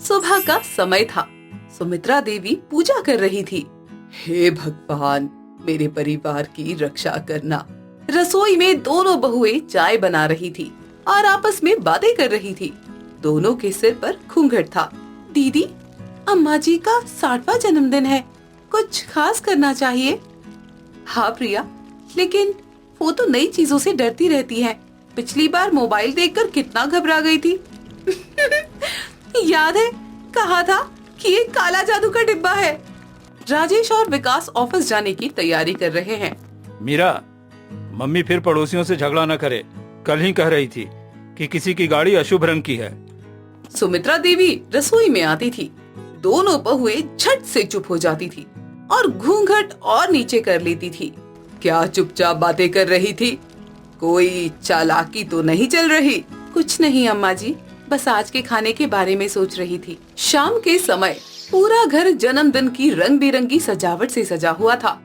सुबह का समय था। सुमित्रा देवी पूजा कर रही थी। हे भगवान, मेरे परिवार की रक्षा करना। रसोई में दोनों बहुएं चाय बना रही थी और आपस में बातें कर रही थी। दोनों के सिर पर घूंघट था। दीदी, अम्मा जी का 60वां जन्मदिन है, कुछ खास करना चाहिए। हाँ प्रिया, लेकिन वो तो नई चीजों से डरती रहती है। पिछली बार मोबाइल देखकर कितना घबरा गई थी। याद है, कहा था कि ये काला जादू का डिब्बा है। राजेश और विकास ऑफिस जाने की तैयारी कर रहे हैं। मीरा, मम्मी फिर पड़ोसियों से झगड़ा न करे। कल ही कह रही थी कि किसी की गाड़ी अशुभ रंग की है। सुमित्रा देवी रसोई में आती थी। दोनों बहुएं झट से चुप हो जाती थी और घूंघट और नीचे कर लेती थी। क्या चुपचाप बातें कर रही थी? कोई चालाकी तो नहीं चल रही? कुछ नहीं अम्मा जी, बस आज के खाने के बारे में सोच रही थी। शाम के समय पूरा घर जन्मदिन की रंग बिरंगी सजावट से सजा हुआ था।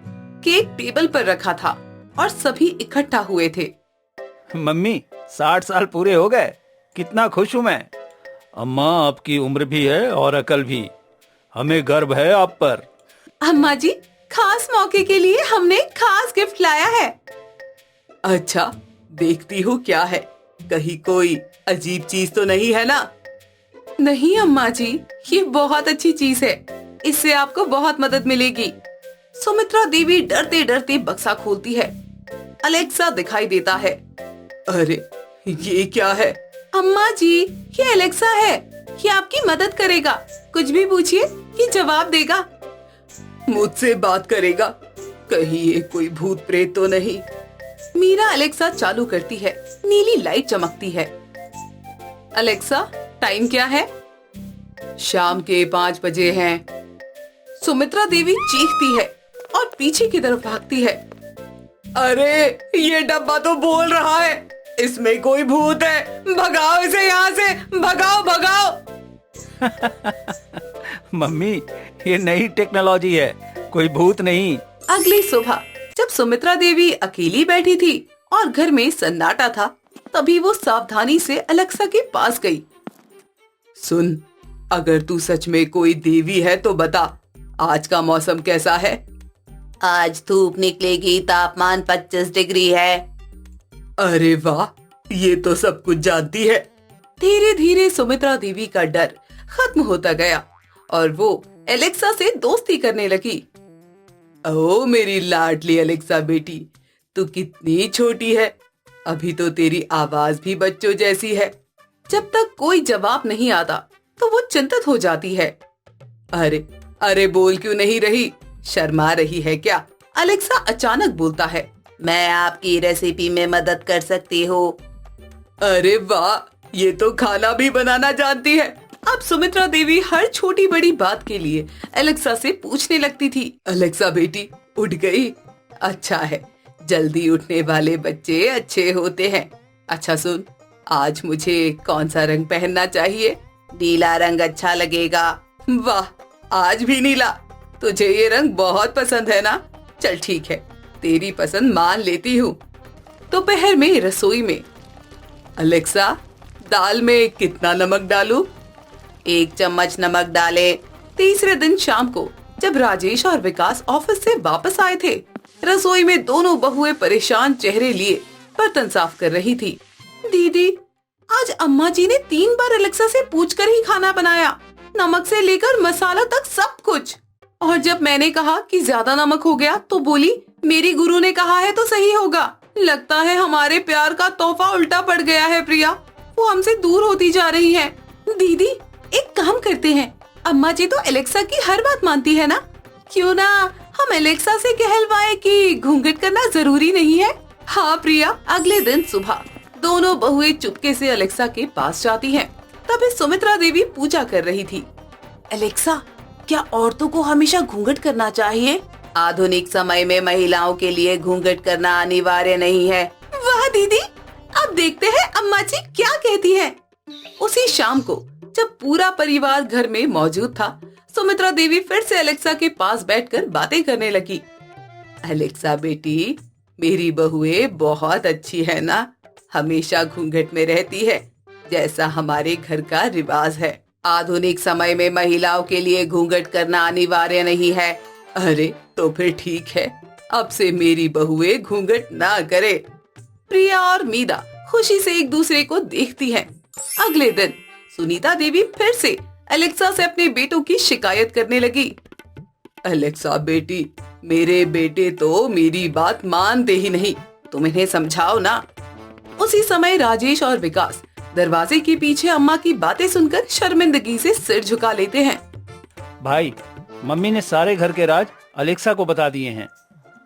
केक टेबल पर रखा था और सभी इकट्ठा हुए थे। मम्मी, 60 साल पूरे हो गए। कितना खुश हूँ मैं। अम्मा, आपकी उम्र भी है और अकल भी। हमें गर्व है आप पर। अम्मा जी, खास मौके के लिए हमने खास गिफ्ट लाया है। अच्छा, देखती हूँ क्या है। कहीं कोई अजीब चीज तो नहीं है ना? नहीं अम्मा जी, ये बहुत अच्छी चीज है। इससे आपको बहुत मदद मिलेगी। सुमित्रा देवी डरते डरते बक्सा खोलती है। अलेक्सा दिखाई देता है। अरे, ये क्या है? अम्मा जी, ये अलेक्सा है। ये आपकी मदद करेगा। कुछ भी पूछिए, ये जवाब देगा। मुझसे बात करेगा? कहीं ये कोई भूत प्रेत तो नहीं? मीरा अलेक्सा चालू करती है। नीली लाइट चमकती है। अलेक्सा, टाइम क्या है? शाम के 5 बजे हैं। सुमित्रा देवी चीखती है और पीछे की तरफ भागती है। अरे, ये डब्बा तो बोल रहा है। इसमें कोई भूत है। भगाओ इसे यहाँ से, भगाओ भगाओ। मम्मी, ये नई टेक्नोलॉजी है, कोई भूत नहीं। अगली सुबह जब सुमित्रा देवी अकेली बैठी थी और घर में सन्नाटा था, तभी वो सावधानी से अलेक्सा के पास गई। सुन, अगर तू सच में कोई देवी है तो बता, आज का मौसम कैसा है? आज धूप निकलेगी, तापमान 25 डिग्री है। अरे वाह, ये तो सब कुछ जानती है। धीरे धीरे सुमित्रा देवी का डर खत्म होता गया और वो एलेक्सा से दोस्ती करने लगी। ओ मेरी लाडली अलेक्सा बेटी, तू कितनी छोटी है। अभी तो तेरी आवाज भी बच्चों जैसी है। जब तक कोई जवाब नहीं आता तो वो चिंतित हो जाती है। अरे अरे, बोल क्यों नहीं रही? शर्मा रही है क्या? अलेक्सा अचानक बोलता है। मैं आपकी रेसिपी में मदद कर सकती हूँ। अरे वाह, ये तो खाना भी बनाना जानती है। अब सुमित्रा देवी हर छोटी बड़ी बात के लिए अलेक्सा से पूछने लगती थी। अलेक्सा बेटी, उठ गई? अच्छा है, जल्दी उठने वाले बच्चे अच्छे होते हैं। अच्छा सुन, आज मुझे कौन सा रंग पहनना चाहिए? नीला रंग अच्छा लगेगा। वाह, आज भी नीला? तुझे ये रंग बहुत पसंद है ना? चल ठीक है, तेरी पसंद मान लेती हूँ। दोपहर में रसोई में। अलेक्सा, दाल में कितना नमक डालूं? 1 चम्मच नमक डाले। तीसरे दिन शाम को जब राजेश और विकास ऑफिस से वापस आए थे, रसोई में दोनों बहुएं परेशान चेहरे लिए बर्तन साफ कर रही थी। दीदी, आज अम्मा जी ने 3 बार अलेक्सा से पूछकर ही खाना बनाया, नमक से लेकर मसाला तक सब कुछ। और जब मैंने कहा कि ज्यादा नमक हो गया तो बोली, मेरी गुरु ने कहा है तो सही होगा। लगता है हमारे प्यार का तोहफा उल्टा पड़ गया है प्रिया। वो हमसे दूर होती जा रही है। दीदी, एक काम करते हैं, अम्मा जी तो अलेक्सा की हर बात मानती है ना, क्यों ना हम अलेक्सा से कहलवाएं कि घूंघट करना जरूरी नहीं है। हाँ प्रिया। अगले दिन सुबह दोनों बहुएं चुपके से अलेक्सा के पास जाती हैं। तभी सुमित्रा देवी पूजा कर रही थी। अलेक्सा, क्या औरतों को हमेशा घूंघट करना चाहिए? आधुनिक समय में महिलाओं के लिए घूंघट करना अनिवार्य नहीं है। वाह दीदी, अब देखते हैं अम्मा जी क्या कहती हैं। उसी शाम को जब पूरा परिवार घर में मौजूद था, सुमित्रा देवी फिर से अलेक्सा के पास बैठकर बातें करने लगी। अलेक्सा बेटी, मेरी बहुएं बहुत अच्छी है ना? हमेशा घूंघट में रहती है, जैसा हमारे घर का रिवाज है। आधुनिक समय में महिलाओं के लिए घूंघट करना अनिवार्य नहीं है। अरे तो फिर ठीक है, अब से मेरी बहुएं घूंघट ना करे। प्रिया और मीरा खुशी से एक दूसरे को देखती हैं। अगले दिन सुनीता देवी फिर से अलेक्सा से अपने बेटों की शिकायत करने लगी। अलेक्सा बेटी, मेरे बेटे तो मेरी बात मानते ही नहीं, तुम इन्हें समझाओ ना। उसी समय राजेश और विकास दरवाजे के पीछे अम्मा की बातें सुनकर शर्मिंदगी से सिर झुका लेते हैं। भाई, मम्मी ने सारे घर के राज अलेक्सा को बता दिए हैं।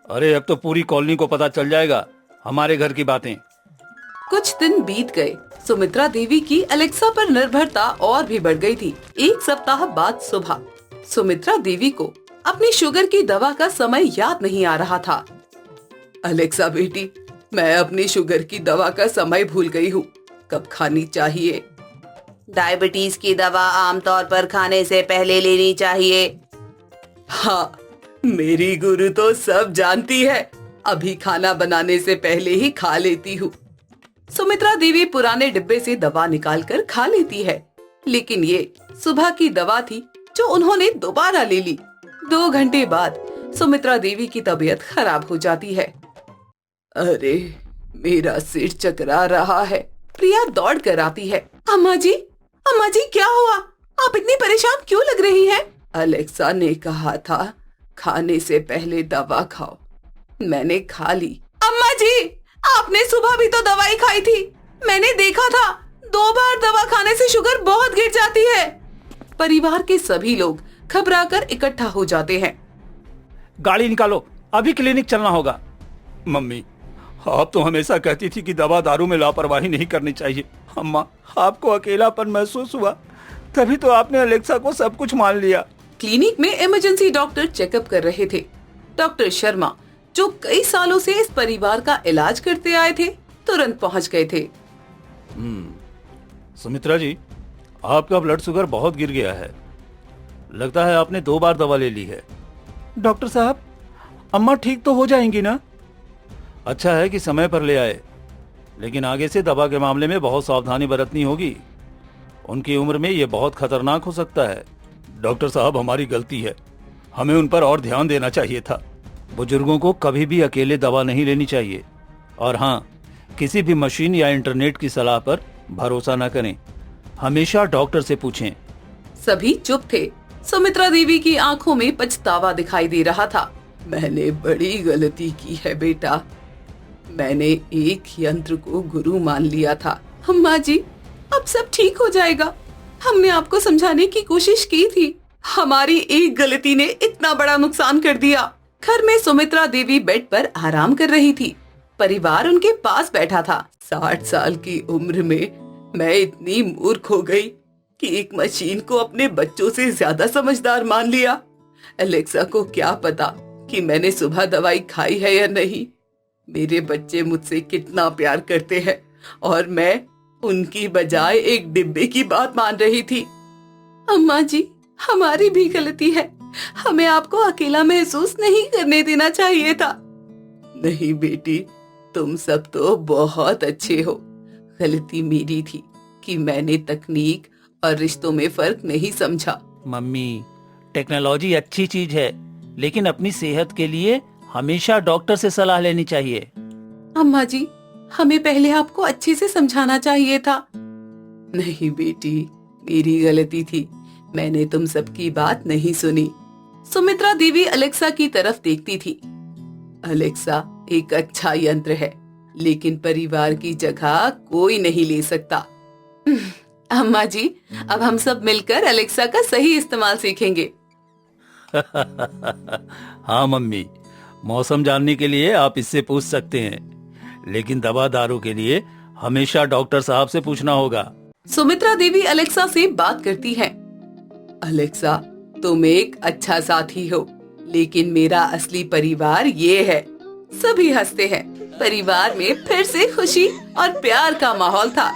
अरे अब तो पूरी कॉलोनी को पता चल जाएगा हमारे घर की बातें। कुछ दिन बीत गए। सुमित्रा देवी की अलेक्सा पर निर्भरता और भी बढ़ गई थी। एक सप्ताह बाद सुबह सुमित्रा देवी को अपनी शुगर की दवा का समय याद नहीं आ रहा था। अलेक्सा बेटी, मैं अपनी शुगर की दवा का समय भूल गई हूँ, कब खानी चाहिए? डायबिटीज की दवा आमतौर पर खाने से पहले लेनी चाहिए। हाँ, मेरी गुरु तो सब जानती है, अभी खाना बनाने से पहले ही खा लेती हूँ। सुमित्रा देवी पुराने डिब्बे से दवा निकालकर खा लेती है, लेकिन ये सुबह की दवा थी जो उन्होंने दोबारा ले ली। 2 घंटे बाद सुमित्रा देवी की तबीयत खराब हो जाती है। अरे मेरा सिर चकरा रहा है। प्रिया दौड़ कर आती है। अम्मा जी क्या हुआ? आप इतनी परेशान क्यों लग रही हैं? अलेक्सा ने कहा था खाने से पहले दवा खाओ, मैंने खा ली। अम्मा जी, आपने सुबह भी तो दवाई खाई थी, मैंने देखा था 2 बार दवा खाने से शुगर बहुत गिर जाती है। परिवार के सभी लोग घबराकर इकट्ठा हो जाते हैं। गाड़ी निकालो, अभी क्लिनिक चलना होगा। मम्मी, आप तो हमेशा कहती थी कि दवा दारू में लापरवाही नहीं करनी चाहिए। अम्मा, आपको अकेलापन महसूस हुआ तभी तो आपने अलेक्सा को सब कुछ मान लिया। क्लिनिक में इमरजेंसी डॉक्टर चेकअप कर रहे थे। डॉक्टर शर्मा, जो कई सालों से इस परिवार का इलाज करते आए थे, तुरंत पहुंच गए थे। सुमित्रा जी, आपका ब्लड शुगर बहुत गिर गया है, लगता है आपने 2 बार दवा ले ली है। डॉक्टर साहब, अम्मा ठीक तो हो जाएंगी ना? अच्छा है कि समय पर ले आए, लेकिन आगे से दवा के मामले में बहुत सावधानी बरतनी होगी। उनकी उम्र में ये बहुत खतरनाक हो सकता है। डॉक्टर साहब, हमारी गलती है, हमें उन पर और ध्यान देना चाहिए था। बुजुर्गों को कभी भी अकेले दवा नहीं लेनी चाहिए, और हाँ, किसी भी मशीन या इंटरनेट की सलाह पर भरोसा न करें, हमेशा डॉक्टर से पूछें। सभी चुप थे। सुमित्रा देवी की आंखों में पछतावा दिखाई दे रहा था। मैंने बड़ी गलती की है बेटा, मैंने एक यंत्र को गुरु मान लिया था। अम्मा जी, अब सब ठीक हो जाएगा, हमने आपको समझाने की कोशिश की थी, हमारी एक गलती ने इतना बड़ा नुकसान कर दिया। घर में सुमित्रा देवी बेड पर आराम कर रही थी। परिवार उनके पास बैठा था। 60 साल की उम्र में मैं इतनी मूर्ख हो गई कि एक मशीन को अपने बच्चों से ज्यादा समझदार मान लिया। अलेक्सा को क्या पता कि मैंने सुबह दवाई खाई है या नहीं। मेरे बच्चे मुझसे कितना प्यार करते हैं और मैं उनकी बजाय एक डिब्बे की बात मान रही थी। अम्मा जी, हमारी भी गलती है, हमें आपको अकेला महसूस नहीं करने देना चाहिए था। नहीं बेटी, तुम सब तो बहुत अच्छे हो। गलती मेरी थी कि मैंने तकनीक और रिश्तों में फर्क नहीं समझा। मम्मी, टेक्नोलॉजी अच्छी चीज है, लेकिन अपनी सेहत के लिए हमेशा डॉक्टर से सलाह लेनी चाहिए। अम्मा जी, हमें पहले आपको अच्छे से समझाना चाहिए था। नहीं बेटी, मेरी गलती थी, मैंने तुम सबकी बात नहीं सुनी। सुमित्रा देवी अलेक्सा की तरफ देखती थी। अलेक्सा एक अच्छा यंत्र है, लेकिन परिवार की जगह कोई नहीं ले सकता। अम्मा जी, अब हम सब मिलकर अलेक्सा का सही इस्तेमाल सीखेंगे। हाँ मम्मी, मौसम जानने के लिए आप इससे पूछ सकते हैं, लेकिन दवा दारू के लिए हमेशा डॉक्टर साहब से पूछना होगा। सुमित्रा देवी अलेक्सा से बात करती है। अलेक्सा, तुम एक अच्छा साथी हो, लेकिन मेरा असली परिवार ये है। सभी हंसते हैं। परिवार में फिर से खुशी और प्यार का माहौल था।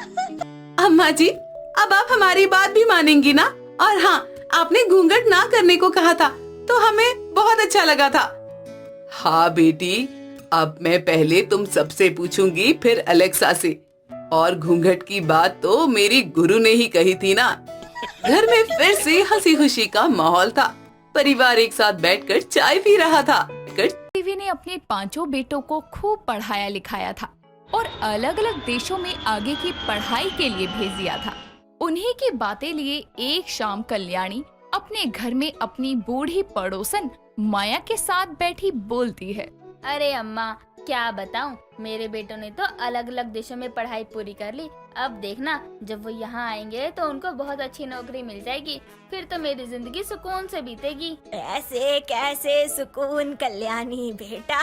अम्मा जी, अब आप हमारी बात भी मानेंगी ना? और हाँ, आपने घूंघट ना करने को कहा था, तो हमें बहुत अच्छा लगा था। हाँ बेटी, अब मैं पहले तुम सबसे पूछूंगी, फिर अलेक्सा से। और घूंघट की बात तो मेरी गुरु ने ही कही थी ना। घर में फिर से हंसी खुशी का माहौल था। परिवार एक साथ बैठकर चाय पी रहा था। देवी ने अपने पांचों बेटों को खूब पढ़ाया लिखाया था और अलग अलग देशों में आगे की पढ़ाई के लिए भेज दिया था। उन्हीं की बातें लिए एक शाम कल्याणी अपने घर में अपनी बूढ़ी पड़ोसन माया के साथ बैठी बोलती है। अरे अम्मा, क्या बताऊं, मेरे बेटों ने तो अलग अलग देशों में पढ़ाई पूरी कर ली। अब देखना, जब वो यहाँ आएंगे तो उनको बहुत अच्छी नौकरी मिल जाएगी, फिर तो मेरी जिंदगी सुकून से बीतेगी। ऐसे कैसे सुकून कल्याणी बेटा,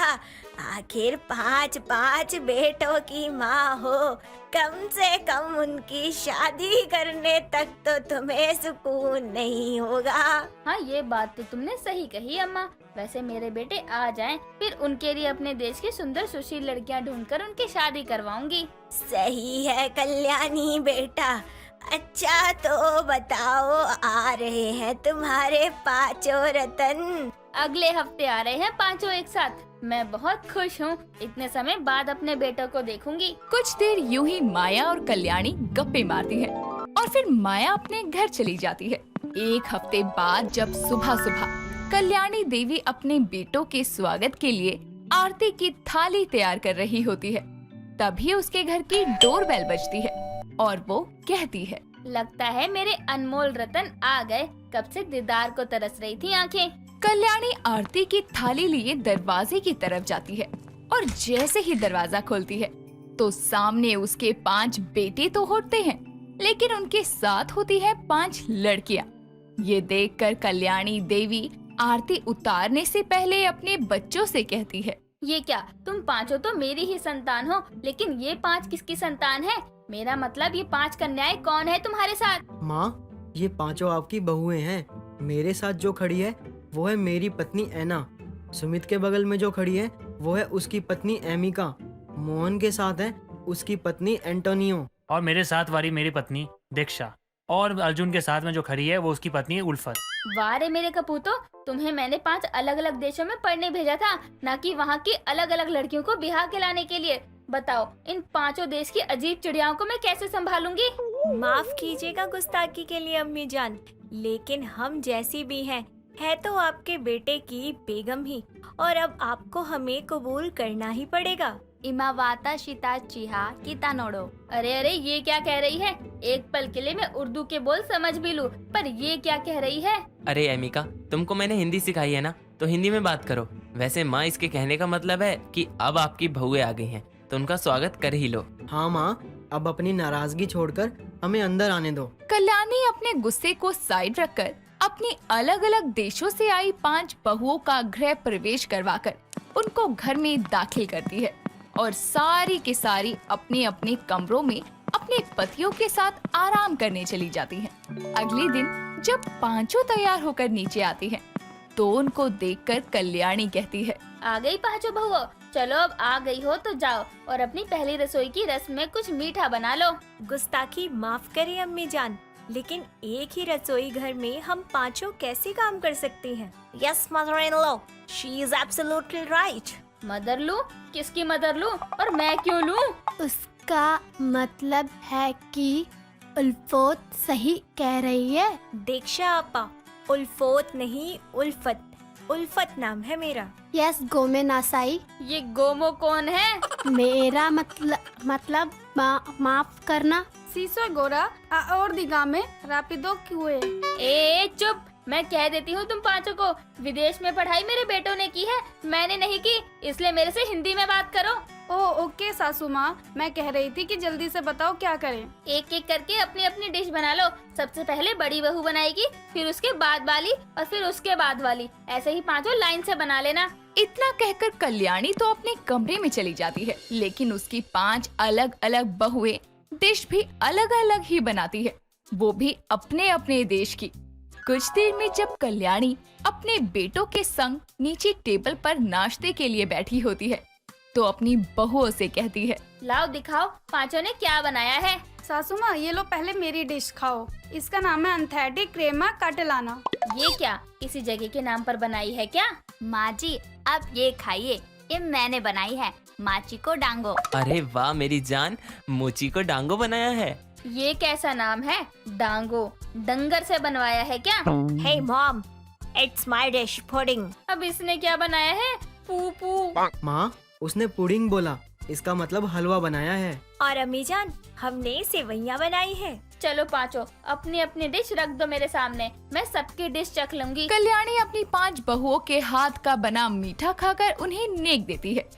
आखिर 5 बेटों की माँ हो, कम से कम उनकी शादी करने तक तो तुम्हें सुकून नहीं होगा। हाँ, ये बात तो तुमने सही कही अम्मा। वैसे मेरे बेटे आ जाएं, फिर उनके लिए अपने देश की सुंदर सुशील लड़कियां ढूंढकर उनकी शादी करवाऊंगी। सही है कल्याणी बेटा। अच्छा तो बताओ, आ रहे हैं तुम्हारे 5 रतन? अगले हफ्ते आ रहे हैं 5 एक साथ। मैं बहुत खुश हूँ, इतने समय बाद अपने बेटों को देखूंगी। कुछ देर यूं ही माया और कल्याणी गप्पे मारती है और फिर माया अपने घर चली जाती है। एक हफ्ते बाद जब सुबह सुबह कल्याणी देवी अपने बेटों के स्वागत के लिए आरती की थाली तैयार कर रही होती है, तभी उसके घर की डोरबेल बजती है और वो कहती है, लगता है मेरे अनमोल रतन आ गए। कब से दीदार को तरस रही थी आंखें। कल्याणी आरती की थाली लिए दरवाजे की तरफ जाती है और जैसे ही दरवाजा खोलती है तो सामने उसके 5 बेटे तो होते हैं, लेकिन उनके साथ होती है 5 लड़कियां। ये देखकर कल्याणी देवी आरती उतारने से पहले अपने बच्चों से कहती है, ये क्या, तुम 5 तो मेरी ही संतान हो, लेकिन ये 5 किसकी संतान है? मेरा मतलब ये 5 कन्याएं कौन है तुम्हारे साथ? माँ, ये 5 आपकी बहुएं हैं। मेरे साथ जो खड़ी है वो है मेरी पत्नी ऐना। सुमित के बगल में जो खड़ी है वो है उसकी पत्नी एमिका। मोहन के साथ है उसकी पत्नी एंटोनियो। और मेरे साथ वाली मेरी पत्नी दीक्षा। और अर्जुन के साथ में जो खड़ी है वो उसकी पत्नी उल्फत। वाह रे मेरे कपूतो, तुम्हें मैंने 5 अलग अलग देशों में पढ़ने भेजा था, न कि वहाँ की अलग अलग लड़कियों को बिहार के लाने के लिए। बताओ, इन 5 देश की अजीब चिड़ियाओं को मैं कैसे संभालूंगी? माफ कीजिएगा गुस्ताखी के लिए अम्मी जान, लेकिन हम जैसी भी हैं, है तो आपके बेटे की बेगम ही, और अब आपको हमें कबूल करना ही पड़ेगा। इमावाता शिता चिहा किता नोड़ो। अरे अरे, ये क्या कह रही है? एक पल के लिए मैं उर्दू के बोल समझ भी लूं, पर ये क्या कह रही है? अरे एमिका, तुमको मैंने हिंदी सिखाई है ना, तो हिंदी में बात करो। वैसे माँ, इसके कहने का मतलब है कि अब आपकी बहुएं आ गई हैं, तो उनका स्वागत कर ही लो। हाँ माँ, अब अपनी नाराजगी छोड़कर हमें अंदर आने दो। कल्याणी अपने गुस्से को साइड रखकर अपनी अलग अलग देशों से आई 5 बहुओं का गृह प्रवेश करवाकर उनको घर में दाखिल करती है और सारी की सारी अपने अपने कमरों में अपने पतियों के साथ आराम करने चली जाती हैं। अगले दिन जब 5 तैयार होकर नीचे आती हैं, तो उनको देखकर कल्याणी कहती है, आ गई 5 बहुओं, चलो अब आ गई हो तो जाओ और अपनी पहली रसोई की रस्म में कुछ मीठा बना लो। गुस्ताखी माफ करें अम्मी जान, लेकिन एक ही रसोई घर में हम 5 कैसे काम कर सकती हैं? Yes mother in law, she is absolutely right. Mother लूं? किसकी मदर लूं और मैं क्यों लूं? उसका मतलब है कि उल्फोत सही कह रही है। दीक्षा आपा, उल्फोत नहीं उल्फत, उल्फत नाम है मेरा। यस गोमे नासाई। ये गोमो कौन है? मेरा मतलब माफ करना। सीसो गोरा और दिगा में रापिदो क्यों? ए चुप, मैं कह देती हूँ तुम 5 को, विदेश में पढ़ाई मेरे बेटों ने की है, मैंने नहीं की, इसलिए मेरे से हिंदी में बात करो। ओ ओके सासू माँ, मैं कह रही थी कि जल्दी से बताओ क्या करें। एक एक करके अपनी अपनी डिश बना लो। सबसे पहले बड़ी बहू बनाएगी, फिर उसके बाद वाली और फिर उसके बाद वाली, ऐसे ही 5 लाइन से बना लेना। इतना कहकर कल्याणी तो अपने कमरे में चली जाती है, लेकिन उसकी 5 अलग अलग बहुएं डिश भी अलग अलग ही बनाती है, वो भी अपने अपने देश की। कुछ देर में जब कल्याणी अपने बेटों के संग नीचे टेबल पर नाश्ते के लिए बैठी होती है, तो अपनी बहुओं से कहती है, लाओ दिखाओ 5 ने क्या बनाया है। सासू माँ, ये लो पहले मेरी डिश खाओ, इसका नाम है अंथेटिक क्रेमा काटेलाना। ये क्या किसी जगह के नाम पर बनाई है क्या? माँ जी, आप ये खाइए, ये मैंने बनाई है, माची को डांगो। अरे वाह मेरी जान, मोची को डांगो बनाया है। ये कैसा नाम है? डांगो, डंगर से बनवाया है क्या? Hey mom, it's my dish pudding. अब इसने क्या बनाया है? पू। माँ, उसने पुडिंग बोला, इसका मतलब हलवा बनाया है। और अम्मी जान, हमने सेवइयाँ बनाई है। चलो पांचों अपनी अपनी डिश रख दो मेरे सामने, मैं सबकी डिश चख लूंगी। कल्याणी अपनी 5 बहुओं के हाथ का बना मीठा खाकर उन्हें नेक देती है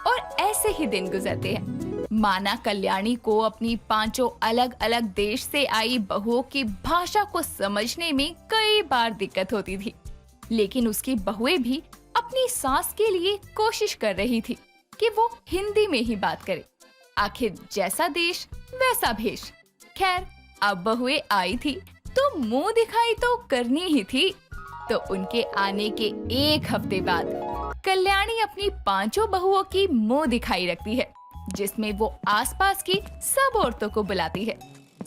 और ऐसे ही दिन गुजरते हैं। माना कल्याणी को अपनी 5 अलग अलग देश से आई बहुओं की भाषा को समझने में कई बार दिक्कत होती थी, लेकिन उसकी बहुएं भी अपनी सास के लिए कोशिश कर रही थी कि वो हिंदी में ही बात करे। आखिर जैसा देश वैसा भेष। खैर, अब बहुएं आई थी तो मुंह दिखाई तो करनी ही थी। तो उनके आने के 1 हफ्ते बाद कल्याणी अपनी 5 बहुओं की मुंह दिखाई रखती है, जिसमें वो आसपास की सब औरतों को बुलाती है।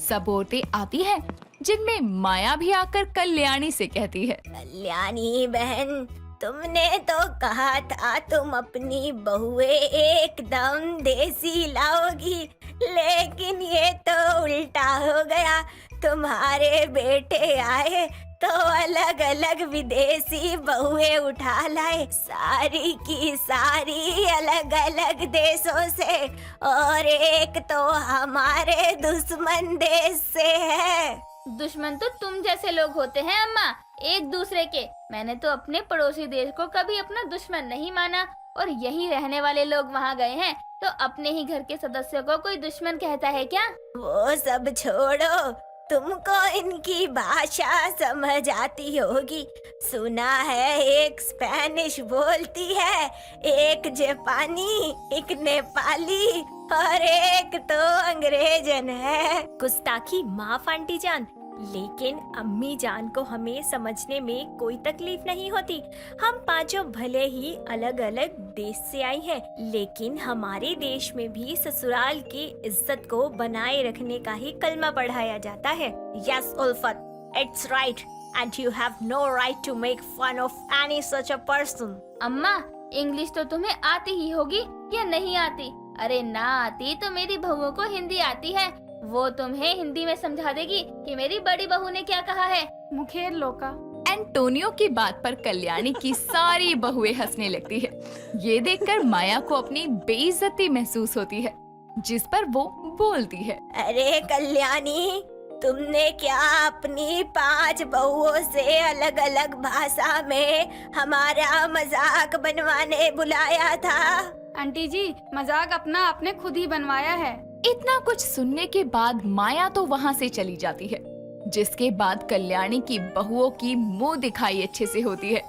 सब औरतें आती हैं, जिनमें माया भी आकर कल्याणी से कहती है, कल्याणी बहन, तुमने तो कहा था तुम अपनी बहुएं एकदम देसी लाओगी, लेकिन ये तो उल्टा हो गया। तुम्हारे बेटे आए तो अलग अलग विदेशी बहुएं उठा लाए, सारी की सारी अलग अलग देशों से, और एक तो हमारे दुश्मन देश से है। दुश्मन तो तुम जैसे लोग होते हैं अम्मा, एक दूसरे के। मैंने तो अपने पड़ोसी देश को कभी अपना दुश्मन नहीं माना, और यहीं रहने वाले लोग वहाँ गए हैं तो अपने ही घर के सदस्यों को कोई दुश्मन कहता है क्या? वो सब छोड़ो, तुमको इनकी भाषा समझ आती होगी। सुना है एक स्पेनिश बोलती है, एक जापानी, एक नेपाली और एक तो अंग्रेजन है। गुस्ताखी माफ आंटी जान, लेकिन अम्मी जान को हमें समझने में कोई तकलीफ नहीं होती। हम 5 भले ही अलग अलग देश से आई हैं, लेकिन हमारे देश में भी ससुराल की इज्जत को बनाए रखने का ही कलमा पढ़ाया जाता है। Yes Ulfat, it's right and you have no right to make fun of any such a person. अम्मा, इंग्लिश तो तुम्हें आती ही होगी या नहीं आती? अरे ना आती तो मेरी बहुओं को हिंदी आती है, वो तुम्हें हिंदी में समझा देगी कि मेरी बड़ी बहू ने क्या कहा है। मुखेर लोका। एंटोनियो की बात पर कल्याणी की सारी बहुएं हंसने लगती है। ये देखकर माया को अपनी बेइज्जती महसूस होती है, जिस पर वो बोलती है, अरे कल्याणी, तुमने क्या अपनी 5 बहुओं से अलग अलग भाषा में हमारा मजाक बनवाने बुलाया था? आंटी जी, मजाक अपना आपने खुद ही बनवाया है। इतना कुछ सुनने के बाद माया तो वहाँ से चली जाती है, जिसके बाद कल्याणी की बहुओं की मुंह दिखाई अच्छे से होती है।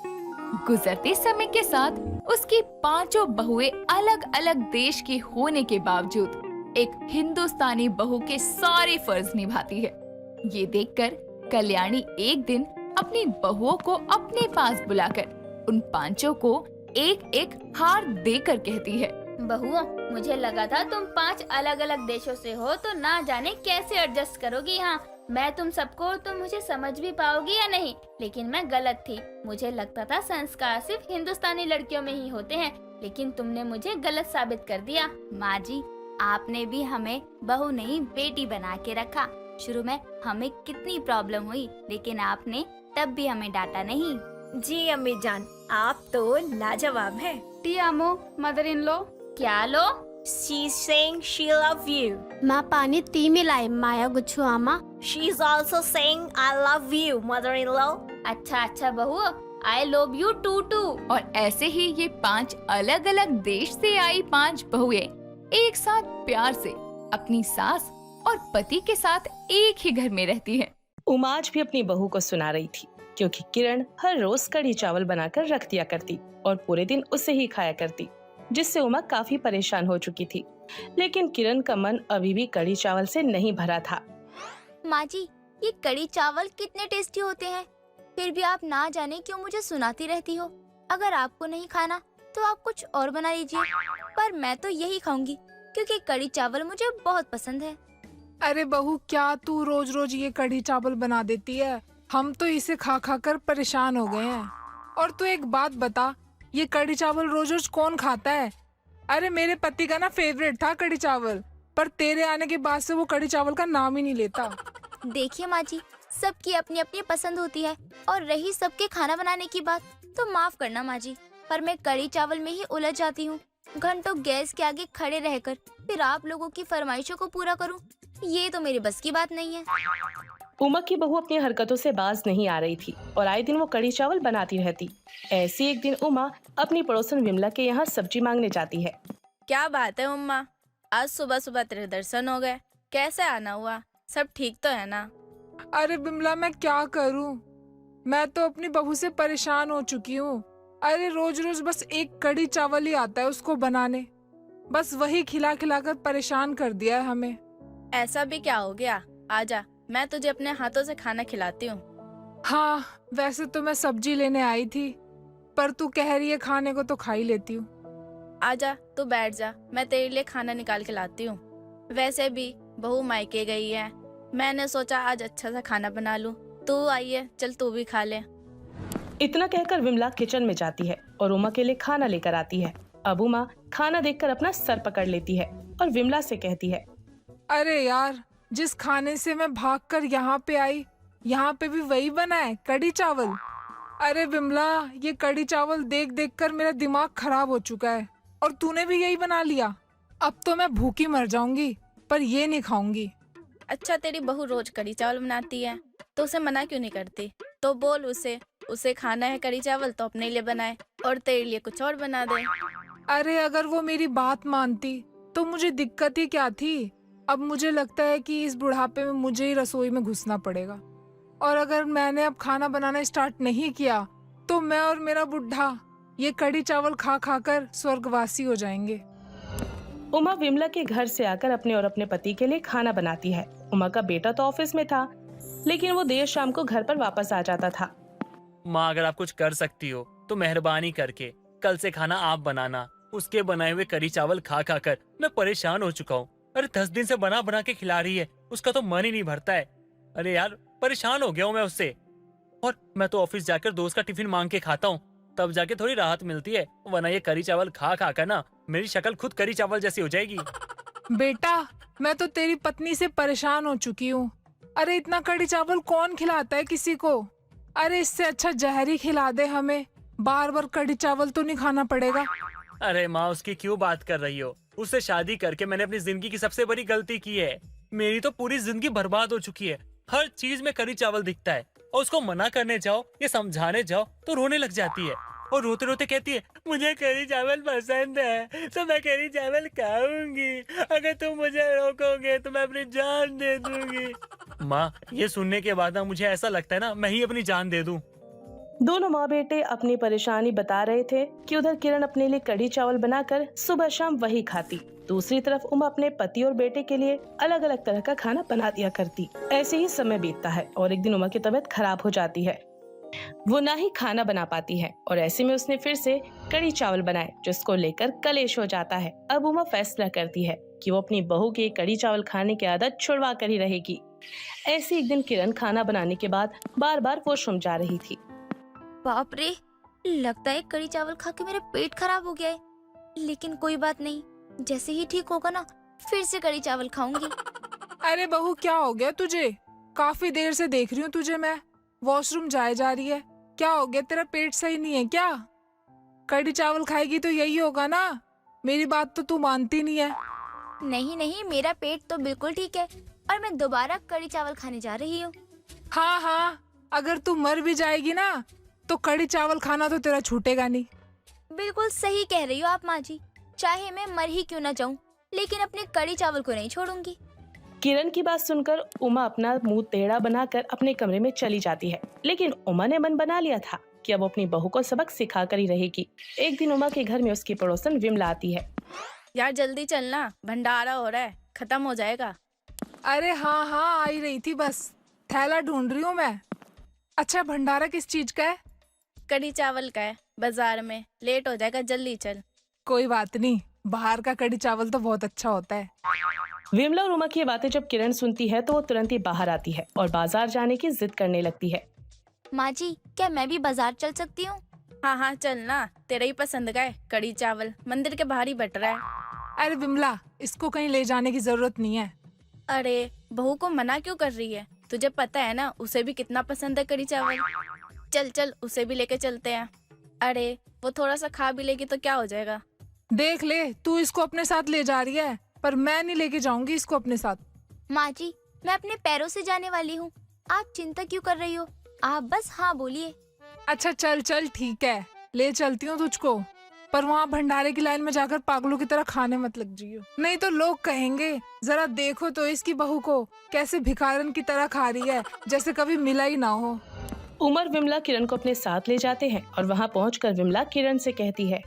गुजरते समय के साथ उसकी 5 बहुएं अलग अलग देश की होने के बावजूद एक हिंदुस्तानी बहू के सारे फर्ज निभाती है। ये देखकर कल्याणी एक दिन अपनी बहुओं को अपने पास बुलाकर उन 5 को एक एक हार देकर कहती है, बहुओं, मुझे लगा था तुम 5 अलग अलग देशों से हो तो ना जाने कैसे एडजस्ट करोगी यहाँ। मैं तुम सबको तुम मुझे समझ भी पाओगी या नहीं, लेकिन मैं गलत थी। मुझे लगता था संस्कार सिर्फ हिंदुस्तानी लड़कियों में ही होते हैं, लेकिन तुमने मुझे गलत साबित कर दिया। माँ जी, आपने भी हमें बहू नहीं बेटी बना के रखा। शुरू में हमें कितनी प्रॉब्लम हुई, लेकिन आपने तब भी हमें डांटा नहीं। जी अम्मी जान, आप तो लाजवाब है। T Amo, mother in law. क्या लो? She's saying she love you. माँ पानी ती मिलाए माया गुच्छू आमा। She's also saying I love you, mother-in-law. अच्छा बहू, I love you too. और ऐसे ही ये 5 अलग अलग देश से आई 5 बहुएं एक साथ प्यार से अपनी सास और पति के साथ एक ही घर में रहती हैं। उमा आज भी अपनी बहू को सुना रही थी, क्योंकि किरण हर रोज कढ़ी चावल बनाकर रख दिया करती और पूरे दिन उसे ही खाया करती, जिससे उमा काफी परेशान हो चुकी थी। लेकिन किरण का मन अभी भी कढ़ी चावल से नहीं भरा था। माँ जी, ये कढ़ी चावल कितने टेस्टी होते हैं, फिर भी आप ना जाने क्यों मुझे सुनाती रहती हो। अगर आपको नहीं खाना तो आप कुछ और बना लीजिए, पर मैं तो यही खाऊंगी क्योंकि कढ़ी चावल मुझे बहुत पसंद है। अरे बहू, क्या तू रोज रोज ये कढ़ी चावल बना देती है? हम तो इसे खा खा कर परेशान हो गए हैं। और तू एक बात बता, ये कढ़ी चावल रोज रोज कौन खाता है? अरे मेरे पति का ना फेवरेट था कढ़ी चावल, पर तेरे आने के बाद से वो कढ़ी चावल का नाम ही नहीं लेता। देखिए माँ जी, सबकी अपनी अपनी पसंद होती है, और रही सबके खाना बनाने की बात तो माफ करना माँ जी, पर मैं कढ़ी चावल में ही उलझ जाती हूँ। घंटों गैस के आगे खड़े रहकर फिर आप लोगों की फरमाइशों को पूरा करूँ, ये तो मेरे बस की बात नहीं है। उमा की बहू अपनी हरकतों से बाज नहीं आ रही थी और आए दिन वो कढ़ी चावल बनाती रहती। ऐसी एक दिन उमा अपनी पड़ोसन विमला के यहाँ सब्जी मांगने जाती है। क्या बात है उम्मा, आज सुबह सुबह तेरे दर्शन हो गए, कैसे आना हुआ? सब ठीक तो है ना? अरे बिमला, मैं क्या करूं? मैं तो अपनी बहू से परेशान हो चुकी हूँ। अरे रोज रोज बस एक कढ़ी चावल ही आता है उसको बनाने, बस वही खिला खिला कर परेशान कर दिया है हमें। ऐसा भी क्या हो गया? आजा, मैं तुझे अपने हाथों से खाना खिलाती हूँ। हाँ, वैसे तो मैं सब्जी लेने आई थी, पर तू कह रही है खाने को तो खा ही लेती हूँ। आजा, तू बैठ जा, मैं तेरे लिए खाना निकाल के लाती हूँ। वैसे भी बहू मायके गई है, मैंने सोचा आज अच्छा सा खाना बना लूं। तू आई है, चल तू भी खा ले। इतना कहकर विमला किचन में जाती है और उमा के लिए खाना लेकर आती है। अब उमा खाना देखकर अपना सर पकड़ लेती है और विमला से कहती है, अरे यार, जिस खाने से मैं भागकर यहाँ पे आई, यहाँ पे भी वही बना है, कढ़ी चावल। अरे विमला, ये कढ़ी चावल देख देख कर मेरा दिमाग खराब हो चुका है, और तूने भी यही बना लिया। अब तो मैं भूखी मर जाऊंगी, पर ये नहीं खाऊंगी। अच्छा, तेरी बहू रोज कढ़ी चावल बनाती है तो उसे मना क्यों नहीं करती? तो बोल उसे खाना है कढ़ी चावल तो अपने लिए बनाए और तेरे लिए कुछ और बना दे। अरे अगर वो मेरी बात मानती तो मुझे दिक्कत ही क्या थी। अब मुझे लगता है कि इस बुढ़ापे में मुझे ही रसोई में घुसना पड़ेगा, और अगर मैंने अब खाना बनाना स्टार्ट नहीं किया तो मैं और मेरा बुढ़ा ये कढ़ी चावल खा खा कर स्वर्गवासी हो जाएंगे। उमा विमला के घर से आकर अपने और अपने पति के लिए खाना बनाती है। उमा का बेटा तो ऑफिस में था, लेकिन वो देर शाम को घर पर वापस आ जाता था। माँ, अगर आप कुछ कर सकती हो तो मेहरबानी करके कल से खाना आप बनाना। उसके बनाए हुए कढ़ी चावल खा खा कर मैं परेशान हो चुका हूँ। अरे 10 दिन से बना बना के खिला रही है, उसका तो मन ही नहीं भरता है। अरे यार, परेशान हो गया हूँ मैं उससे। और मैं तो ऑफिस जाकर दोस्त का टिफिन मांग के खाता हूँ, तब जाके थोड़ी राहत मिलती है, वरना ये कढ़ी चावल खा खा कर ना मेरी शक्ल खुद कढ़ी चावल जैसी हो जाएगी। बेटा, मैं तो तेरी पत्नी से परेशान हो चुकी हूँ। अरे इतना कढ़ी चावल कौन खिलाता है किसी को? अरे इससे अच्छा जहर ही खिला दे हमें, बार बार कढ़ी चावल तो नहीं खाना पड़ेगा। अरे माँ, उसकी क्यों बात कर रही हो? उससे शादी करके मैंने अपनी जिंदगी की सबसे बड़ी गलती की है। मेरी तो पूरी जिंदगी बर्बाद हो चुकी है। हर चीज में कढ़ी चावल दिखता है, और उसको मना करने जाओ या समझाने जाओ तो रोने लग जाती है, और रोते रोते कहती है मुझे कढ़ी चावल पसंद है तो मैं कढ़ी चावल खाऊंगी। अगर तुम मुझे रोकोगे तो मैं अपनी जान दे दूंगी। माँ, ये सुनने के बाद ना मुझे ऐसा लगता है ना मैं ही अपनी जान दे दूं। दोनों माँ बेटे अपनी परेशानी बता रहे थे कि उधर किरण अपने लिए कढ़ी चावल बनाकर सुबह शाम वही खाती, दूसरी तरफ उमा अपने पति और बेटे के लिए अलग अलग तरह का खाना बना दिया करती। ऐसे ही समय बीतता है और एक दिन उमा की तबीयत खराब हो जाती है। वो ना ही खाना बना पाती है और ऐसे में उसने फिर से कढ़ी चावल बनाए, जिसको लेकर कलेश हो जाता है। अब उमा फैसला करती है कि वो अपनी बहू की कढ़ी चावल खाने की आदत छुड़वा कर ही रहेगी। ऐसे एक दिन किरण खाना बनाने के बाद बार बार वॉशरूम जा रही थी। बाप रे, लगता है कढ़ी चावल खा के मेरा पेट खराब हो गया है, लेकिन कोई बात नहीं, जैसे ही ठीक होगा ना फिर से कढ़ी चावल खाऊंगी। अरे बहू, क्या हो गया तुझे? काफी देर से देख रही हूँ तुझे मैं, वॉशरूम जाए जा रही है। क्या हो गया? तेरा पेट सही नहीं है क्या? कढ़ी चावल खाएगी तो यही होगा ना? मेरी बात तो तू मानती नहीं है। नहीं नहीं, मेरा पेट तो बिल्कुल ठीक है और मैं दोबारा कढ़ी चावल खाने जा रही हूँ। हाँ हाँ, अगर तू मर भी जाएगी ना तो कढ़ी चावल खाना तो तेरा छूटेगा नहीं। बिल्कुल सही कह रही हो आप माँ जी, चाहे मैं मर ही क्यों ना जाऊँ, लेकिन अपने कढ़ी चावल को नहीं छोड़ूंगी। किरण की बात सुनकर उमा अपना मुंह टेढ़ा बनाकर अपने कमरे में चली जाती है, लेकिन उमा ने मन बना लिया था कि अब अपनी बहू को सबक सिखा कर ही रहेगी। एक दिन उमा के घर में उसकी पड़ोसन विमला आती है। यार जल्दी चलना, भंडारा हो रहा है, खत्म हो जाएगा। अरे हाँ हाँ, आई रही थी, बस थैला ढूंढ रही हूँ मैं। अच्छा, भंडारा किस चीज का है? कढ़ी चावल का है, बाजार में, लेट हो जाएगा, जल्दी चल। कोई बात नहीं, बाहर का कढ़ी चावल तो बहुत अच्छा होता है। विमला और उमा की बातें जब किरण सुनती है तो वो तुरंत ही बाहर आती है और बाजार जाने की जिद करने लगती है। माँ जी, क्या मैं भी बाजार चल सकती हूँ? हाँ हाँ चल ना, तेरा ही पसंद का है कढ़ी चावल, मंदिर के बाहर ही बट रहा है। अरे विमला, इसको कहीं ले जाने की जरूरत नहीं है। अरे बहू को मना क्यों कर रही है? तुझे पता है ना उसे भी कितना पसंद है कढ़ी चावल। चल चल उसे भी लेके चलते हैं। अरे वो थोड़ा सा खा भी लेगी तो क्या हो जाएगा। देख ले, तू इसको अपने साथ ले जा रही है, पर मैं नहीं लेके जाऊंगी इसको अपने साथ। माँ जी, मैं अपने पैरों से जाने वाली हूँ, आप चिंता क्यों कर रही हो? आप बस हाँ बोलिए। अच्छा चल चल ठीक है, ले चलती हूँ तुझको, पर वहाँ भंडारे की लाइन में जाकर पागलों की तरह खाने मत लग जियो, नहीं तो लोग कहेंगे जरा देखो तो इसकी बहू को कैसे भिखारन की तरह खा रही है, जैसे कभी मिला ही ना हो। उमर विमला किरण को अपने साथ ले जाते हैं और वहाँ पहुंचकर विमला किरण से कहती है,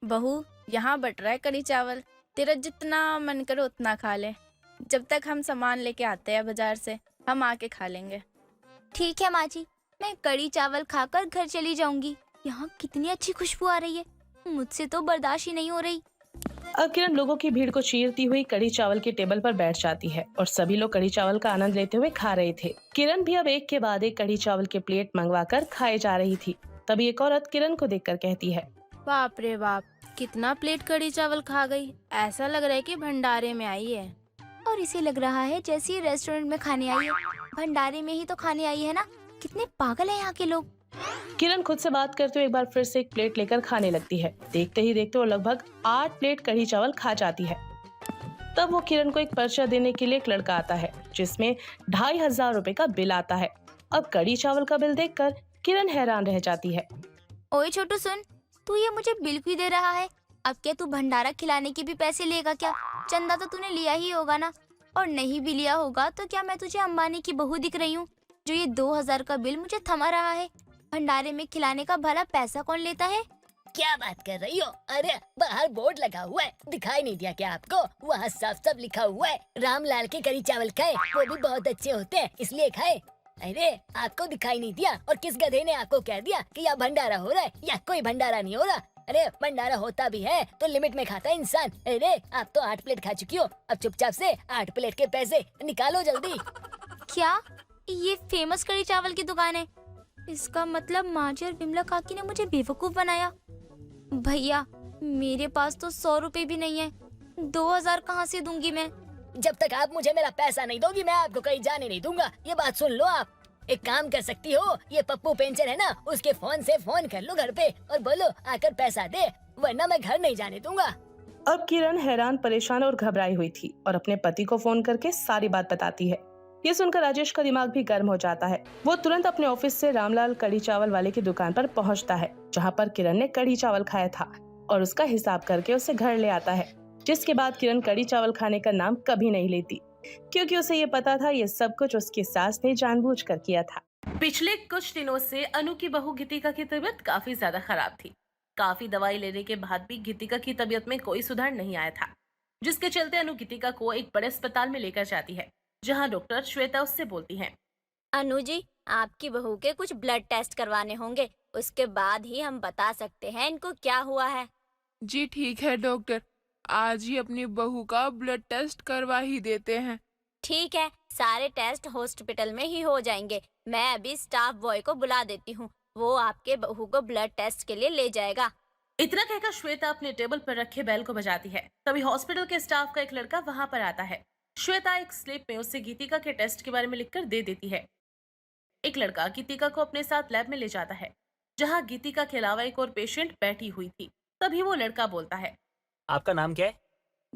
बहू यहाँ बट रहा है कढ़ी चावल, तेरा जितना मन करे उतना खा ले। जब तक हम सामान लेके आते हैं बाजार से, हम आके खा लेंगे। ठीक है माँ जी, मैं कढ़ी चावल खाकर घर चली जाऊंगी। यहाँ कितनी अच्छी खुशबू आ रही है, मुझसे तो बर्दाश्त ही नहीं हो रही। अब किरण लोगों की भीड़ को चीरती हुई कढ़ी चावल के टेबल पर बैठ जाती है और सभी लोग कढ़ी चावल का आनंद लेते हुए खा रहे थे। किरण भी अब एक के बाद एक कढ़ी चावल के प्लेट मंगवाकर खाए जा रही थी। तभी एक औरत किरण को देखकर कहती है, बाप रे बाप, कितना प्लेट कढ़ी चावल खा गई, ऐसा लग रहा है कि भंडारे में आई है। और इसे लग रहा है जैसे ही रेस्टोरेंट में खाने आई है, भंडारे में ही तो खाने आई है ना। कितने पागल हैं यहाँ के लोग। किरण खुद से बात करते हुए एक बार फिर से एक प्लेट लेकर खाने लगती है। देखते ही देखते वो लगभग 8 प्लेट कढ़ी चावल खा जाती है। तब वो किरण को एक पर्चा देने के लिए एक लड़का आता है, जिसमें 2500 रुपए का बिल आता है। अब कढ़ी चावल का बिल देखकर किरण हैरान रह जाती है। ओए छोटू सुन, तू ये मुझे बिल क्यों दे रहा है? अब क्या तू भंडारा खिलाने के भी पैसे लेगा क्या? चंदा तो तूने लिया ही होगा ना, और नहीं भी लिया होगा तो क्या मैं तुझे अंबानी की बहू दिख रही हूँ जो ये 2000 का बिल मुझे थमा रहा है? भंडारे में खिलाने का भला पैसा कौन लेता है? क्या बात कर रही हो? अरे बाहर बोर्ड लगा हुआ है, दिखाई नहीं दिया क्या आपको? वहाँ साफ साफ लिखा हुआ है, रामलाल के कढ़ी चावल खाए, वो भी बहुत अच्छे होते हैं इसलिए खाए। अरे आपको दिखाई नहीं दिया? और किस गधे ने आपको कह दिया कि यहाँ भंडारा हो रहा है? या कोई भंडारा नहीं हो रहा। अरे भंडारा होता भी है तो लिमिट में खाता है इंसान। अरे आप तो 8 प्लेट खा चुकी हो, अब चुपचाप से 8 प्लेट के पैसे निकालो जल्दी। क्या ये फेमस कढ़ी चावल की दुकान है? इसका मतलब माजी और विमला काकी ने मुझे बेवकूफ बनाया। भैया मेरे पास तो 100 रुपए भी नहीं है, 2000 कहाँ से दूंगी मैं? जब तक आप मुझे मेरा पैसा नहीं दोगी मैं आपको कहीं जाने नहीं दूंगा, ये बात सुन लो आप। एक काम कर सकती हो, ये पप्पू पेंचर है ना, उसके फोन से फोन कर लो घर पे और बोलो आकर पैसा दे, वरना मैं घर नहीं जाने दूंगा। अब किरण हैरान, परेशान और घबराई हुई थी और अपने पति को फोन करके सारी बात बताती है। ये सुनकर राजेश का दिमाग भी गर्म हो जाता है। वो तुरंत अपने ऑफिस से रामलाल कढ़ी चावल वाले की दुकान पर पहुंचता है, जहां पर किरण ने कढ़ी चावल खाया था, और उसका हिसाब करके उसे घर ले आता है। जिसके बाद किरण कढ़ी चावल खाने का नाम कभी नहीं लेती, क्योंकि उसे ये पता था ये सब कुछ उसकी सास ने जानबूझकर किया था। पिछले कुछ दिनों से अनु की बहू गीतिका की तबीयत काफी ज्यादा खराब थी। काफी दवाई लेने के बाद भी गीतिका की तबीयत में कोई सुधार नहीं आया था, जिसके चलते अनु गीतिका को एक बड़े अस्पताल में लेकर जाती है, जहां डॉक्टर श्वेता उससे बोलती है, अनु जी आपकी बहू के कुछ ब्लड टेस्ट करवाने होंगे, उसके बाद ही हम बता सकते हैं इनको क्या हुआ है। जी ठीक है डॉक्टर, आज ही अपनी बहू का ब्लड टेस्ट करवा ही देते हैं। ठीक है, सारे टेस्ट हॉस्पिटल में ही हो जाएंगे। मैं अभी स्टाफ बॉय को बुला देती हूँ, वो आपके बहू को ब्लड टेस्ट के लिए ले जाएगा। इतना कहकर श्वेता अपने टेबल पर रखे बेल को बजाती है। तभी हॉस्पिटल के स्टाफ का एक लड़का वहां पर आता है। श्वेता एक स्लिप में उसे गीतिका के टेस्ट के बारे में लिखकर दे देती है। एक लड़का गीतिका को अपने साथ लैब में ले जाता है, जहां गीतिका के अलावा एक और पेशेंट बैठी हुई थी। तभी वो लड़का बोलता है, आपका नाम क्या है?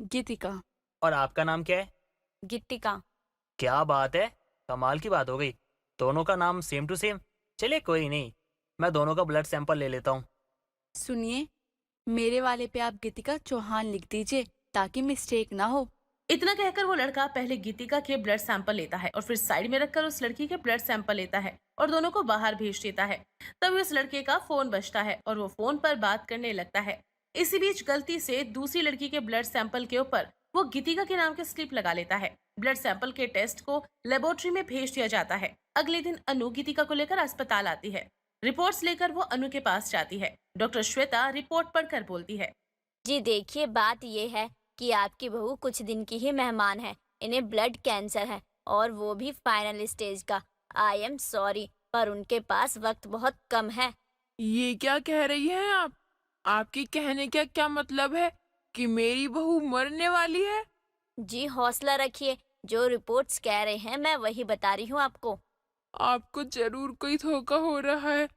गीतिका। और आपका नाम क्या है? गीतिका। क्या बात है, कमाल की बात हो गई, दोनों का नाम सेम टू सेम। चलिए कोई नहीं, मैं दोनों का ब्लड सैंपल ले लेता हूँ। सुनिए, मेरे वाले पे आप गीतिका चौहान लिख दीजिए ताकि मिस्टेक ना हो। इतना कहकर वो लड़का पहले गीतिका के ब्लड सैंपल लेता है और फिर साइड में रखकर उस लड़की के ब्लड सैंपल लेता है और दोनों को बाहर भेज देता है। तभी उस लड़के का फोन बजता है और वो फोन पर बात करने लगता है। इसी बीच गलती से दूसरी लड़की के ब्लड सैंपल के ऊपर वो गीतिका के नाम के स्लिप लगा लेता है। ब्लड सैंपल के टेस्ट को लेबोरेटरी में भेज दिया जाता है। अगले दिन अनु गीतिका को लेकर अस्पताल आती है। रिपोर्ट्स लेकर वो अनु के पास जाती है। डॉक्टर श्वेता रिपोर्ट पढ़कर बोलती है, जी देखिए, बात ये है कि आपकी बहू कुछ दिन की ही मेहमान है, इन्हें ब्लड कैंसर है और वो भी फाइनल स्टेज का। आई एम सॉरी, पर उनके पास वक्त बहुत कम है। ये क्या कह रही हैं आप? आपके कहने का क्या मतलब है? कि मेरी बहू मरने वाली है? जी हौसला रखिए, जो रिपोर्ट्स कह रहे हैं मैं वही बता रही हूँ आपको। आपको जरूर कोई धोखा हो रहा है।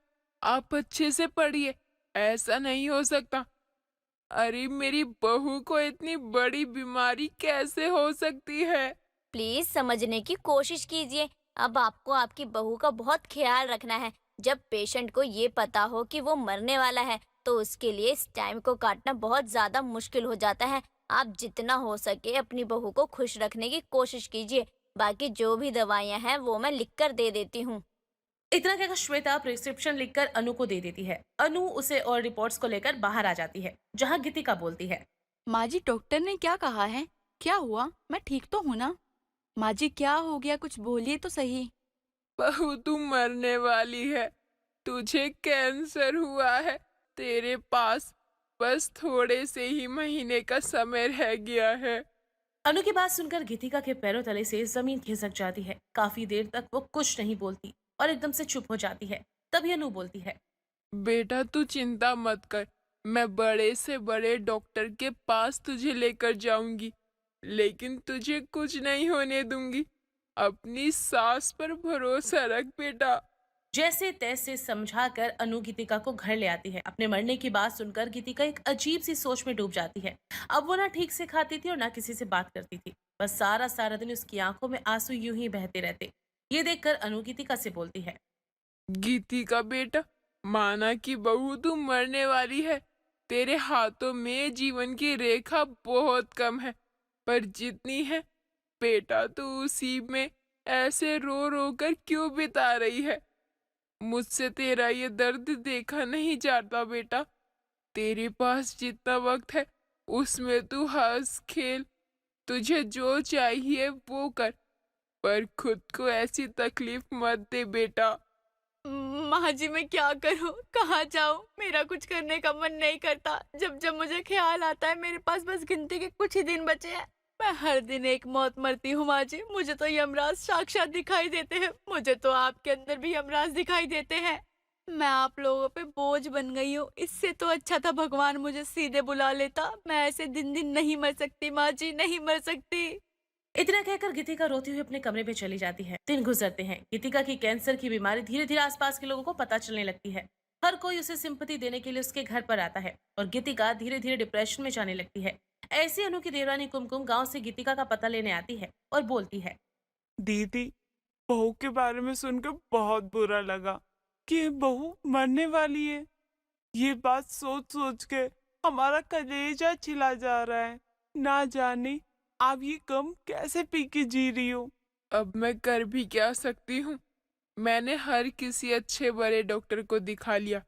आप अच्छे से पढ़िए, ऐसा नहीं हो सकता। अरे मेरी बहू को इतनी बड़ी बीमारी कैसे हो सकती है? प्लीज समझने की कोशिश कीजिए। अब आपको आपकी बहू का बहुत ख्याल रखना है। जब पेशेंट को ये पता हो कि वो मरने वाला है तो उसके लिए इस टाइम को काटना बहुत ज्यादा मुश्किल हो जाता है। आप जितना हो सके अपनी बहू को खुश रखने की कोशिश कीजिए। बाकी जो भी दवाइयाँ हैं वो मैं लिख कर दे देती हूँ। इतना कहकर श्वेता प्रिस्क्रिप्शन लिखकर अनु को दे देती है। अनु उसे और रिपोर्ट्स को लेकर बाहर आ जाती है, जहाँ गीतिका बोलती है, माँ जी डॉक्टर ने क्या कहा है? क्या हुआ? मैं ठीक तो हूँ ना? माँ जी क्या हो गया? कुछ बोलिए तो सही। बहू तू मरने वाली है। तुझे कैंसर हुआ है। तेरे पास बस थोड़े से ही महीने का समय रह गया है। अनु की बात सुनकर गीतिका के पैरों तले से जमीन खिसक जाती है। काफी देर तक वो कुछ नहीं बोलती और एकदम से चुप हो जाती है। तभी अनु बोलती है, बेटा तू चिंता मत कर, मैं बड़े से बड़े डॉक्टर के पास तुझे लेकर जाऊंगी, लेकिन तुझे कुछ नहीं होने दूंगी। अपनी सास पर भरोसा रख बेटा। जैसे तैसे समझाकर अनु गीतिका को घर ले आती है। अपने मरने की बात सुनकर गीतिका एक अजीब सी सोच में डूब जाती है। अब वो ना ठीक से खाती थी और ना किसी से बात करती थी। बस सारा सारा दिन उसकी आंखों में आंसू यूं ही बहते रहते। ये देखकर अनु गीतिका से बोलती है, गीतिका बेटा, माना कि बहू तू मरने वाली है। तेरे हाथों में जीवन की रेखा बहुत कम है, पर जितनी है बेटा तू उसी में ऐसे रो रो कर क्यों बिता रही है? मुझसे तेरा ये दर्द देखा नहीं जाता बेटा। तेरे पास जितना वक्त है उसमें तू हंस खेल, तुझे जो चाहिए वो कर, पर खुद को ऐसी तकलीफ मत दे बेटा। माँ जी मैं क्या करूँ? कहाँ जाऊँ? मेरा कुछ करने का मन नहीं करता। जब जब मुझे ख्याल आता है मेरे पास बस गिनती के कुछ ही दिन बचे हैं। मैं हर दिन एक मौत मरती हूँ माँ जी। मुझे तो यमराज साक्षात दिखाई देते हैं। मुझे तो आपके अंदर भी यमराज दिखाई देते हैं। मैं आप लोगों पे बोझ बन गई हूँ। इससे तो अच्छा था भगवान मुझे सीधे बुला लेता। मैं ऐसे दिन दिन नहीं मर सकती माँ जी, नहीं मर सकती। इतना कहकर गीतिका रोती हुई अपने कमरे में चली जाती है। दिन गुजरते हैं। गीतिका की कैंसर की बीमारी धीरे धीरे आसपास के लोगों को पता चलने लगती है। हर कोई उसे सिंपैथी देने के लिए उसके घर पर आता है और गीतिका धीरे धीरे डिप्रेशन में जाने लगती है। ऐसी अनु की देवरानी कुमकुम गांव से गीतिका का पता लेने आती है और बोलती है, दीदी, बहू के बारे में सुनकर बहुत बुरा लगा कि बहू मरने वाली है। ये बात सोच सोच के हमारा कलेजा छिला जा रहा है। ना जाने आप ये गम कैसे पी के जी रही हो। अब मैं कर भी क्या सकती हूँ? मैंने हर किसी अच्छे बड़े डॉक्टर को दिखा लिया,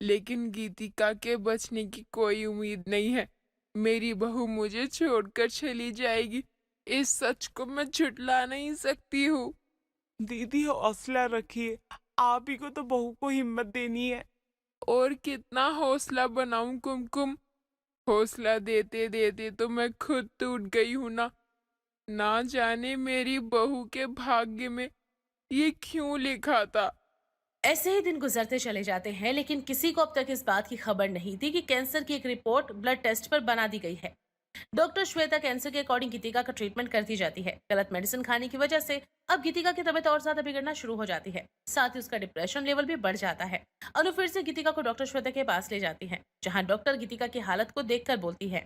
लेकिन गीतिका के बचने की कोई उम्मीद नहीं है। मेरी बहू मुझे छोड़कर चली जाएगी, इस सच को मैं झुठला नहीं सकती हूँ। दीदी हौसला रखिए, आप ही को तो बहू को हिम्मत देनी है। और कितना हौसला बनाऊं कुमकुम? हौसला देते देते तो मैं खुद टूट गई हूँ ना जाने मेरी बहू के भाग्य में ये क्यों लिखा था। ऐसे ही दिन गुजरते चले जाते हैं, लेकिन किसी को अब तक इस बात की खबर नहीं थी कि कैंसर की एक रिपोर्ट ब्लड टेस्ट पर बना दी गई है। डॉक्टर श्वेता कैंसर के अकॉर्डिंग गीतिका का ट्रीटमेंट करती जाती है। गलत मेडिसिन खाने की वजह से अब गीतिका की तबीयत और ज्यादा बिगड़ना शुरू हो जाती है। साथ ही उसका डिप्रेशन लेवल भी बढ़ जाता है। अनु फिर से गीतिका को डॉक्टर श्वेता के पास ले जाती है, जहाँ डॉक्टर गीतिका की हालत को देखकर बोलती है,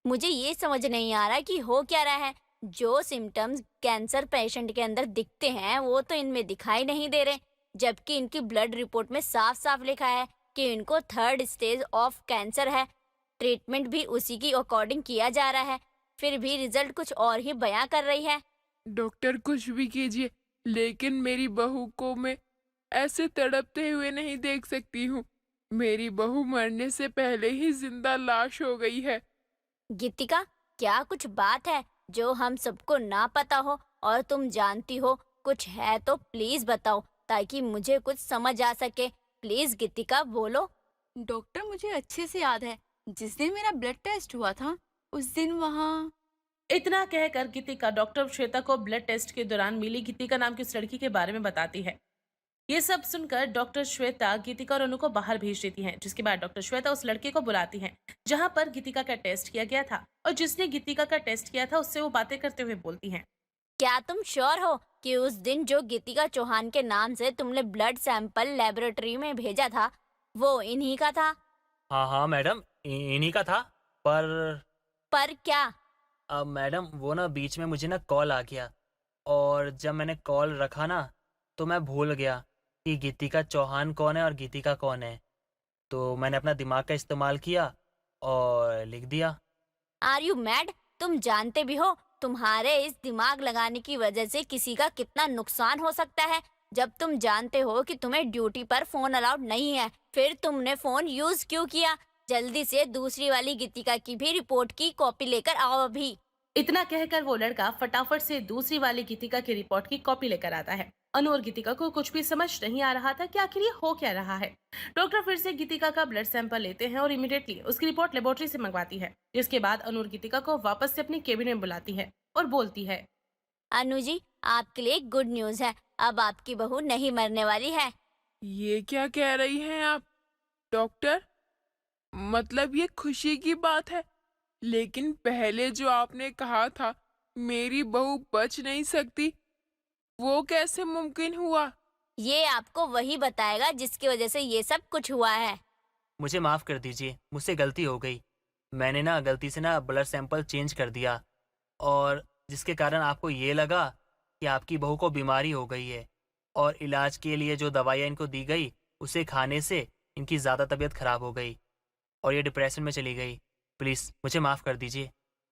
मुझे ये समझ नहीं आ रहा कि हो क्या रहा है। जो सिम्टम्स कैंसर पेशेंट के अंदर दिखते हैं वो तो इनमें दिखाई नहीं दे रहे, जबकि इनकी ब्लड रिपोर्ट में साफ साफ लिखा है कि इनको 3rd स्टेज ऑफ कैंसर है। ट्रीटमेंट भी उसी की अकॉर्डिंग किया जा रहा है, फिर भी रिजल्ट कुछ और ही बयां कर रही है। डॉक्टर कुछ भी कीजिए, लेकिन मेरी बहू को मैं ऐसे तड़पते हुए नहीं देख सकती हूँ। मेरी बहू मरने से पहले ही जिंदा लाश हो गई है। गीतिका, क्या कुछ बात है जो हम सबको ना पता हो और तुम जानती हो? कुछ है तो प्लीज बताओ ताकि मुझे कुछ समझ आ सके। प्लीज गीतिका बोलो। डॉक्टर मुझे अच्छे से याद है, जिस दिन मेरा ब्लड टेस्ट हुआ था उस दिन वहाँ। इतना कहकर गीतिका डॉक्टर श्वेता को ब्लड टेस्ट के दौरान मिली गीतिका नाम की उस लड़की के बारे में बताती है। ये सब सुनकर डॉक्टर श्वेता गीतिका और अनु को बाहर भेज देती हैं, जिसके बाद डॉक्टर श्वेता उस लड़के को बुलाती हैं जहां पर गीतिका का टेस्ट किया गया था, और जिसने गीतिका का टेस्ट किया था उससे वो बातें करते हुए बोलती हैं। क्या तुम श्योर हो कि उस दिन जो गीतिका चौहान के नाम से तुमने ब्लड सैंपल लेबोरेटरी में भेजा था वो इन्हीं का था? हाँ मैडम, इन्हीं का था। पर क्या? मैडम वो ना बीच में मुझे ना कॉल आ गया, और जब मैंने कॉल रखा ना तो मैं भूल गया कि गीतिका चौहान कौन है और गीतिका कौन है। तो मैंने अपना दिमाग का इस्तेमाल किया और लिख दिया। Are you mad? तुम जानते भी हो तुम्हारे इस दिमाग लगाने की वजह से किसी का कितना नुकसान हो सकता है। जब तुम जानते हो कि तुम्हें ड्यूटी पर फोन अलाउड नहीं है, फिर तुमने फोन यूज क्यों किया? जल्दी से दूसरी वाली गीतिका की भी रिपोर्ट की कॉपी लेकर आओ अभी। इतना कहकर वो लड़का फटाफट से दूसरी वाली गीतिका की रिपोर्ट की कॉपी लेकर आता है। अनु और गीतिका को कुछ भी समझ नहीं आ रहा था कि आखिर ये हो क्या रहा है। डॉक्टर फिर से गीतिका का ब्लड सैंपल लेते हैं और इमीडिएटली उसकी रिपोर्ट लेबोरेटरी से मंगवाती है, जिसके बाद अनु और गीतिका को वापस से अपनी केबिन में बुलाती है और बोलती है, अनु जी, आपके लिए गुड न्यूज है, अब आपकी बहू नहीं मरने वाली है। ये क्या कह रही हैं आप डॉक्टर? मतलब ये खुशी की बात है, लेकिन पहले जो आपने कहा था मेरी बहू बच नहीं सकती, वो कैसे मुमकिन हुआ? ये आपको वही बताएगा जिसकी वजह से ये सब कुछ हुआ है। मुझे माफ़ कर दीजिए, मुझसे गलती हो गई। मैंने ना गलती से ना ब्लड सैंपल चेंज कर दिया, और जिसके कारण आपको ये लगा कि आपकी बहू को बीमारी हो गई है, और इलाज के लिए जो दवाइयाँ इनको दी गई उसे खाने से इनकी ज़्यादा तबीयत खराब हो गई और ये डिप्रेशन में चली गई। प्लीज़ मुझे माफ़ कर दीजिए।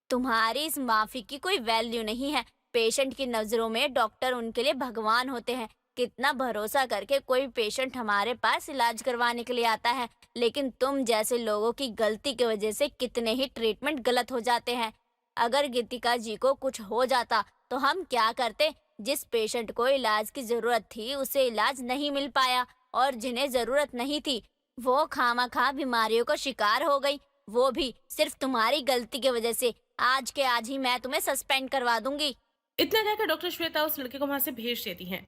तुम्हारी इस माफी की कोई वैल्यू नहीं है। पेशेंट की नजरों में डॉक्टर उनके लिए भगवान होते हैं। कितना भरोसा करके कोई पेशेंट हमारे पास इलाज करवाने के लिए आता है, लेकिन तुम जैसे लोगों की गलती की वजह से कितने ही ट्रीटमेंट गलत हो जाते हैं। अगर गीतिका जी को कुछ हो जाता तो हम क्या करते? जिस पेशेंट को इलाज की जरूरत थी उसे इलाज नहीं मिल पाया, और जिन्हें जरूरत नहीं थी वो खामखा बीमारियों का शिकार हो गई, वो भी सिर्फ तुम्हारी गलती की वजह से। आज के आज ही मैं तुम्हें सस्पेंड करवा दूंगी। इतना कहकर डॉक्टर श्वेता उस लड़के को वहाँ से भेज देती हैं।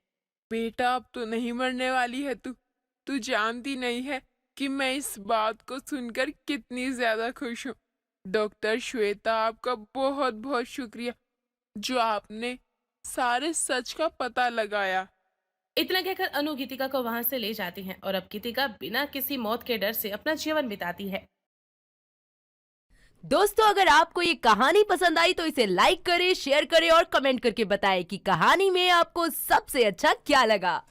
बेटा अब तो नहीं मरने वाली है तू जानती नहीं है कि मैं इस बात को सुनकर कितनी ज्यादा खुश हूँ। डॉक्टर श्वेता, आपका बहुत बहुत शुक्रिया जो आपने सारे सच का पता लगाया। इतना कहकर अनु गीतिका को वहाँ से ले जाती हैं, और अब गीतिका बिना किसी मौत के डर से अपना जीवन बिताती है। दोस्तों, अगर आपको ये कहानी पसंद आई तो इसे लाइक करें, शेयर करें और कमेंट करके बताएं कि कहानी में आपको सबसे अच्छा क्या लगा।